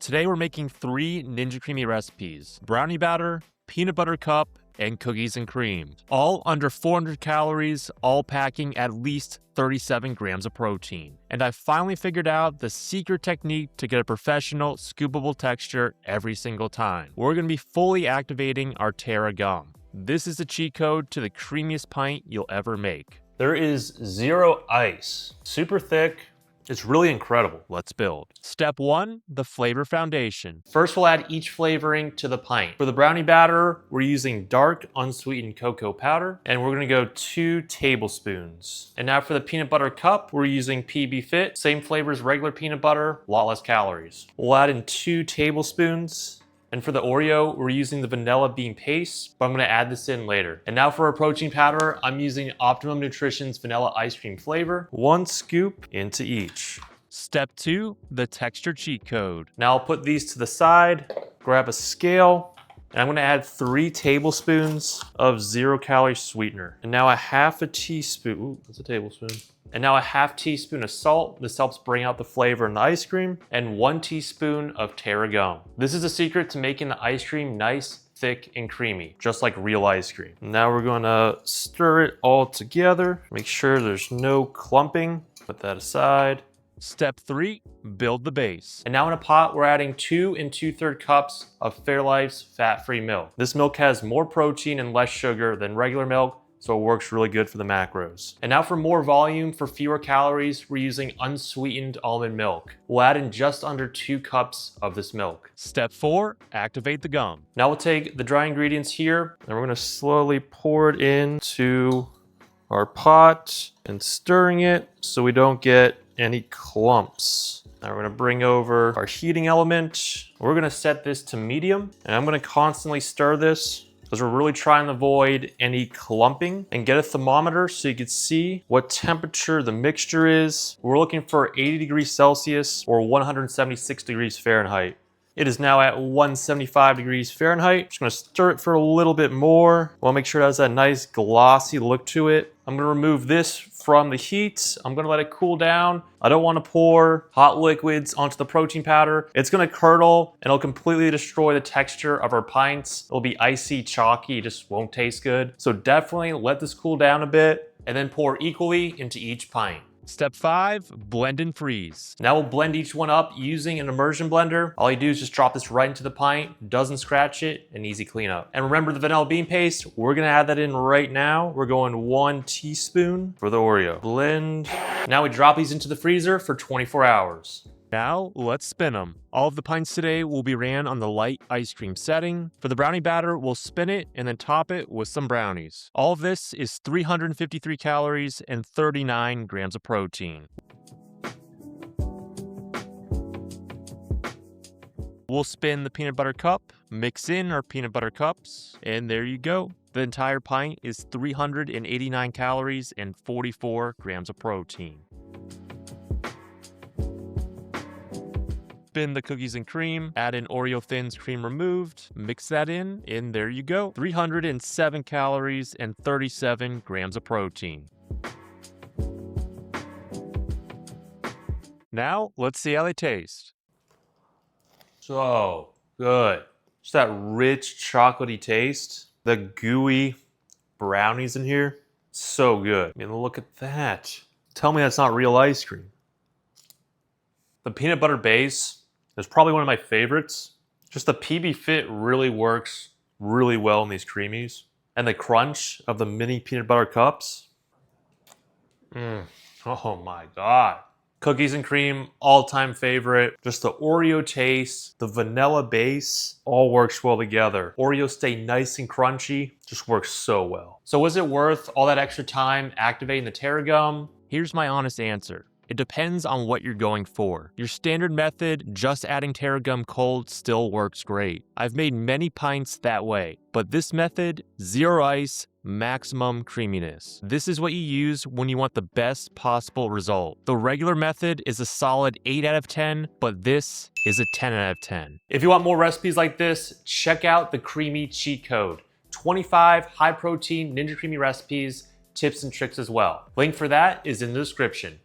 Today we're making 3 Ninja Creami recipes: brownie batter, peanut butter cup, and cookies and cream. All under 400 calories, all packing at least 37 grams of protein. And I finally figured out the secret technique to get a professional, scoopable texture every single time. We're going to be fully activating our Terra gum. This is the cheat code to the creamiest pint you'll ever make. There is zero ice. Super thick. It's really incredible. Let's build. Step 1, the flavor foundation. First, we'll add each flavoring to the pint. For the brownie batter, we're using dark unsweetened cocoa powder, and we're gonna go 2 tablespoons. And now for the peanut butter cup, we're using PB Fit. Same flavor as regular peanut butter, a lot less calories. We'll add in 2 tablespoons. And for the Oreo, we're using the vanilla bean paste, but I'm gonna add this in later. And now for our protein powder, I'm using Optimum Nutrition's vanilla ice cream flavor. 1 scoop into each. Step 2, the texture cheat code. Now I'll put these to the side, grab a scale, and I'm gonna add 3 tablespoons of 0-calorie sweetener. And now a half a teaspoon, ooh, that's a tablespoon. And now a half teaspoon of salt. This helps bring out the flavor in the ice cream. And 1 teaspoon of Terra gum. This is the secret to making the ice cream nice, thick, and creamy, just like real ice cream. Now we're gonna stir it all together. Make sure there's no clumping. Put that aside. Step 3, build the base. And now in a pot, we're adding 2 2/3 cups of Fairlife's fat-free milk. This milk has more protein and less sugar than regular milk, so it works really good for the macros. And now for more volume, for fewer calories, we're using unsweetened almond milk. We'll add in just under 2 cups of this milk. Step 4, activate the gum. Now we'll take the dry ingredients here, and we're gonna slowly pour it into our pot and stirring it so we don't get any clumps. Now we're gonna bring over our heating element. We're gonna set this to medium, and I'm gonna constantly stir this because we're really trying to avoid any clumping, and get a thermometer so you can see what temperature the mixture is. We're looking for 80 degrees Celsius or 176 degrees Fahrenheit. It is now at 175 degrees Fahrenheit. Just gonna stir it for a little bit more. We'll make sure it has that nice glossy look to it. I'm gonna remove this from the heat. I'm gonna let it cool down. I don't wanna pour hot liquids onto the protein powder. It's gonna curdle and it'll completely destroy the texture of our pints. It'll be icy, chalky, it just won't taste good. So definitely let this cool down a bit and then pour equally into each pint. Step 5, blend and freeze. Now we'll blend each one up using an immersion blender. All you do is just drop this right into the pint, doesn't scratch it, an easy cleanup. And remember the vanilla bean paste, we're gonna add that in right now. We're going 1 teaspoon for the Oreo. Blend. Now we drop these into the freezer for 24 hours. Now, let's spin them. All of the pints today will be ran on the light ice cream setting. For the brownie batter, we'll spin it and then top it with some brownies. All of this is 353 calories and 39 grams of protein. We'll spin the peanut butter cup, mix in our peanut butter cups, and there you go. The entire pint is 389 calories and 44 grams of protein. Spin the cookies and cream, add in Oreo Thins cream removed, mix that in, and there you go. 307 calories and 37 grams of protein. Now, let's see how they taste. So good. Just that rich chocolatey taste. The gooey brownies in here, so good. I mean, look at that. Tell me that's not real ice cream. The peanut butter base is probably one of my favorites. Just the PB Fit really works really well in these creamies. And the crunch of the mini peanut butter cups. Oh my God. Cookies and cream, all-time favorite. Just the Oreo taste, the vanilla base, all works well together. Oreos stay nice and crunchy, just works so well. So was it worth all that extra time activating the Terra gum? Here's my honest answer. It depends on what you're going for. Your standard method, just adding Terra gum cold, still works great. I've made many pints that way, but this method, 0 ice, maximum creaminess. This is what you use when you want the best possible result. The regular method is a solid 8 out of 10, but this is a 10 out of 10. If you want more recipes like this, check out the Creamy cheat code. 25 high protein Ninja Creami recipes, tips and tricks as well. Link for that is in the description.